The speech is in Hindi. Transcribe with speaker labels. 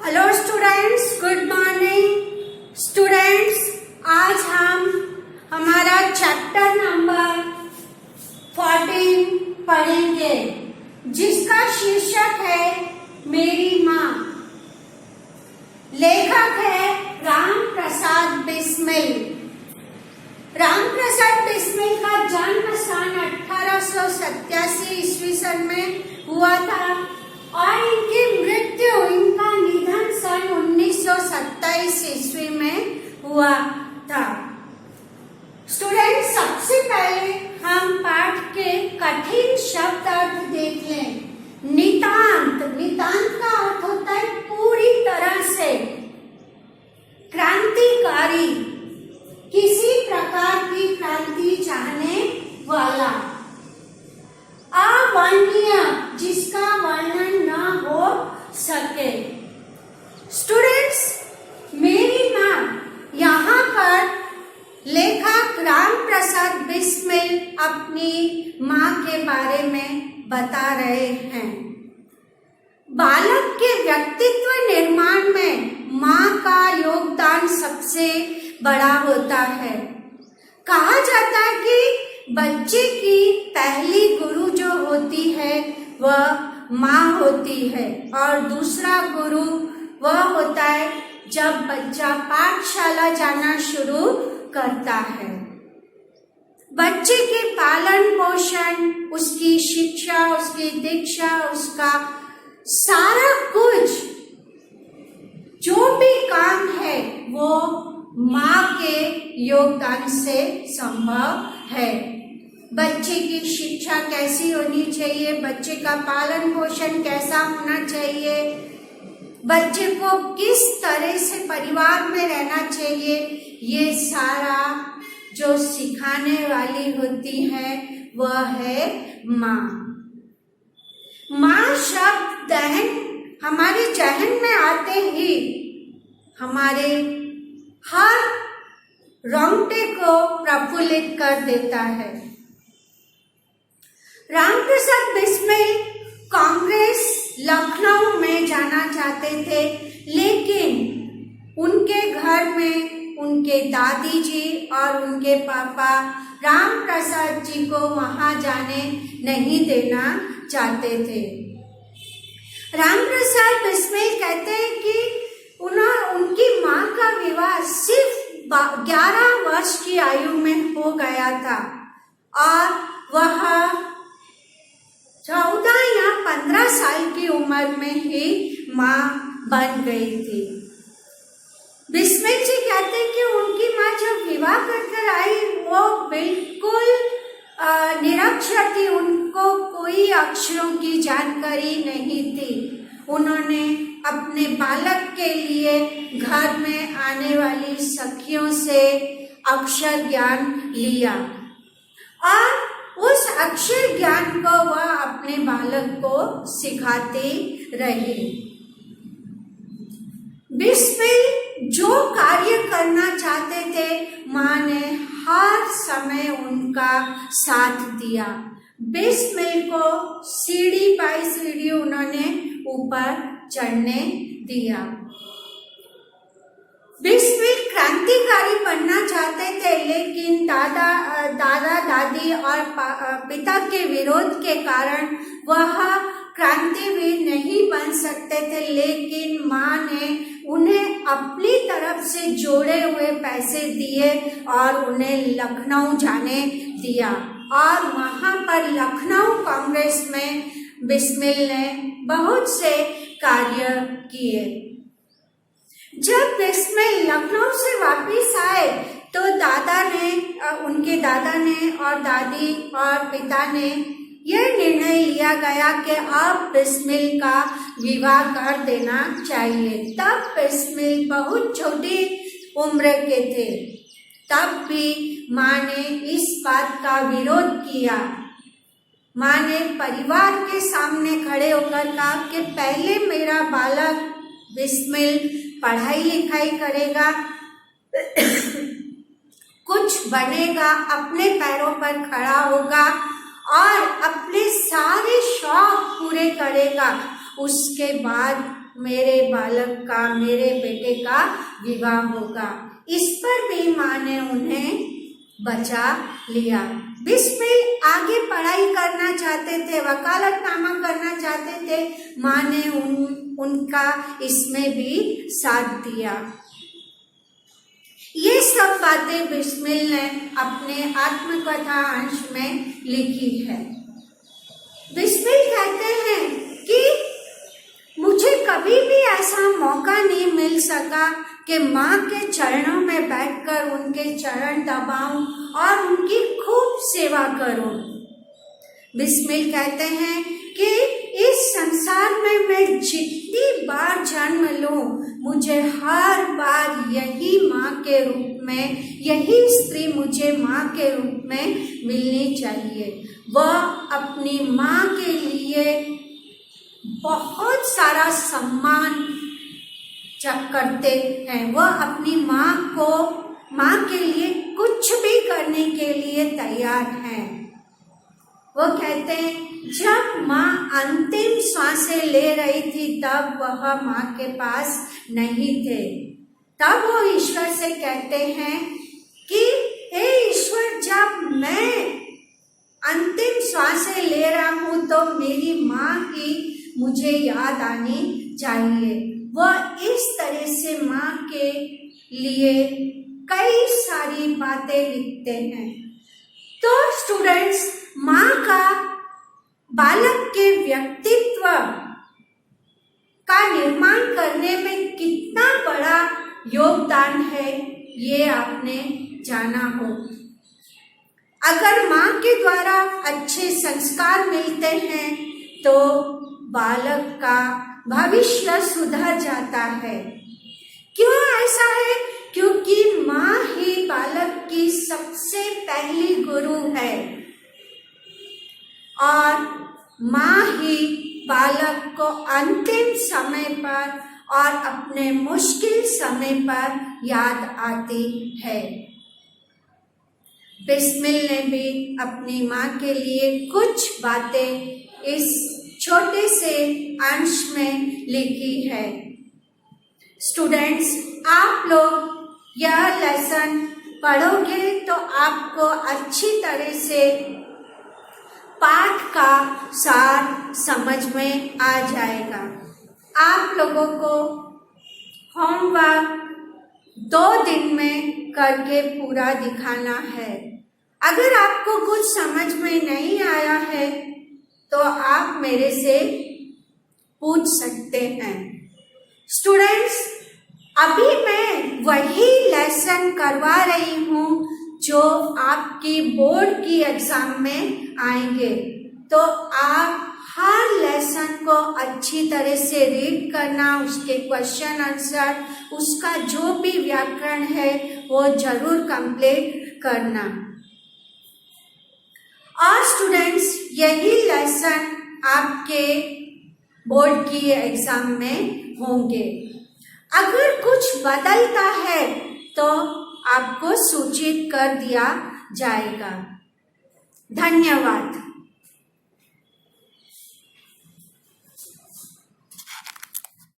Speaker 1: Hello students, good morning students. आज हम हमारा चैप्टर नंबर 14 पढ़ेंगे, जिसका शीर्षक है मेरी माँ। लेखक है राम प्रसाद बिस्मिल। राम प्रसाद बिस्मिल का जन्म सन 1887 ईस्वी सन में हुआ था और इनकी मृत्यु, इनका निधन सन 1927 ईस्वी में हुआ था। स्टूडेंट, सबसे पहले हम पाठ के कठिन शब्द अर्थ देख लें। नितांत, नितांत का अर्थ होता है पूरी तरह से, क्रांतिकारी, किसी प्रकार की क्रांति चाहने वाला। अवर्णनीय, जिसका वर्णन न हो सके। स्टूडेंट्स, मेरी माँ, यहाँ पर लेखक राम प्रसाद बिस्मिल अपनी माँ के बारे में बता रहे हैं। बालक के व्यक्तित्व निर्माण में माँ का योगदान सबसे बड़ा होता है। कहा जाता है कि बच्चे की पहली गुरु जो होती है वह माँ होती है और दूसरा गुरु वह होता है जब बच्चा पाठशाला जाना शुरू करता है। बच्चे के पालन पोषण, उसकी शिक्षा, उसकी दीक्षा, उसका सारा कुछ जो भी काम है वो माँ के योगदान से संभव है। बच्चे की शिक्षा कैसी होनी चाहिए, बच्चे का पालन पोषण कैसा होना चाहिए, बच्चे को किस तरह से परिवार में रहना चाहिए, ये सारा जो सिखाने वाली होती है वह है माँ। माँ शब्द हमारे जहन में आते ही हमारे हर रोंगटे को प्रफुल्लित कर देता है। राम प्रसाद बिस्मिल कांग्रेस लखनऊ में जाना चाहते थे, लेकिन उनके घर में उनके दादी जी और उनके पापा राम प्रसाद जी को वहां जाने नहीं देना चाहते थे। राम प्रसाद बिस्मिल कहते हैं कि उनकी माँ का विवाह सिर्फ 11 वर्ष की आयु में हो गया था और वह 14 या 15 साल की उम्र में ही माँ बन गई थी। बिस्मिल जी कहते हैं कि उनकी माँ जब विवाह कर आई वो बिल्कुल निरक्षर थी, उनको कोई अक्षरों की जानकारी नहीं थी। उन्होंने अपने बालक के लिए घर में आने वाली सखियों से अक्षर ज्ञान लिया और उस अक्षर ज्ञान को वह अपने बालक को सिखाती रही। बिस्मिल जो कार्य करना चाहते थे, माँ ने हर समय उनका साथ दिया। बिस्मिल को सीढ़ी बाई सीढ़ी उन्होंने ऊपर चढ़ने दिया। बिस्मिल क्रांतिकारी बनना चाहते थे, लेकिन दादा दादी और पिता के विरोध के कारण वह क्रांतिवीर नहीं बन सकते थे। लेकिन माँ ने उन्हें अपनी तरफ से जोड़े हुए पैसे दिए और उन्हें लखनऊ जाने दिया और वहां पर लखनऊ कांग्रेस में बिस्मिल ने बहुत से कार्य किए। जब बिस्मिल लखनऊ से वापस आए तो उनके दादा ने और दादी और पिता ने यह निर्णय लिया गया कि अब बिस्मिल का विवाह कर देना चाहिए। तब बिस्मिल बहुत छोटी उम्र के थे, तब भी माँ ने इस बात का विरोध किया। माँ ने परिवार के सामने खड़े होकर कहा कि पहले मेरा बालक बिस्मिल पढ़ाई लिखाई करेगा, कुछ बनेगा, अपने पैरों पर खड़ा होगा और अपने सारे शौक पूरे करेगा, उसके बाद मेरे बालक का, मेरे बेटे का विवाह होगा। इस पर भी माँ ने उन्हें बचा लिया। बिस्मिल आगे पढ़ाई करना चाहते थे, वकालतनामा करना चाहते थे, माँ ने उनका इसमें भी साथ दिया। ये सब बातें बिस्मिल ने अपने आत्मकथा अंश में लिखी है। बिस्मिल कहते हैं कि मुझे कभी भी ऐसा मौका नहीं मिल सका कि माँ के चरणों में बैठकर उनके चरण दबाऊं और उनकी खूब सेवा करूं। बिस्मिल कहते हैं कि इस संसार में मैं जितनी बार जन्म लूं, मुझे हर बार यही माँ के रूप में, यही स्त्री मुझे माँ के रूप में मिलनी चाहिए। वह अपनी माँ के लिए बहुत सारा सम्मान करते हैं। वह अपनी माँ के लिए कुछ भी करने के लिए तैयार हैं। वो कहते हैं जब माँ अंतिम सांसें ले रही थी तब वह माँ के पास नहीं थे। तब वो ईश्वर से कहते हैं कि हे ईश्वर, जब मैं अंतिम सांसें ले रहा हूँ तो मेरी माँ की मुझे याद आनी चाहिए। वह इस तरह से माँ के लिए कई सारी बातें लिखते हैं। तो स्टूडेंट्स, माँ का बालक के व्यक्तित्व का निर्माण करने में कितना बड़ा योगदान है, ये आपने जाना हो। अगर माँ के द्वारा अच्छे संस्कार मिलते हैं तो बालक का भविष्य सुधर जाता है। क्यों ऐसा है? क्योंकि माँ ही बालक की सबसे पहली गुरु है और माँ ही बालक को अंतिम समय पर और अपने मुश्किल समय पर याद आती है। बिस्मिल ने भी अपनी माँ के लिए कुछ बातें इस छोटे से अंश में लिखी है। स्टूडेंट्स, आप लोग यह लेसन पढ़ोगे तो आपको अच्छी तरह से पाठ का सार समझ में आ जाएगा। आप लोगों को होमवर्क 2 दिन में करके पूरा दिखाना है। अगर आपको कुछ समझ में नहीं आया है तो आप मेरे से पूछ सकते हैं। स्टूडेंट्स, अभी मैं वही लेसन करवा रही हूँ जो आपकी बोर्ड की एग्जाम में आएंगे। तो आप हर लेसन को अच्छी तरह से रीड करना, उसके क्वेश्चन आंसर, उसका जो भी व्याकरण है वो जरूर कंप्लीट करना। और स्टूडेंट्स, यही लेसन आपके बोर्ड की एग्जाम में होंगे। अगर कुछ बदलता है तो आपको सूचित कर दिया जाएगा। धन्यवाद।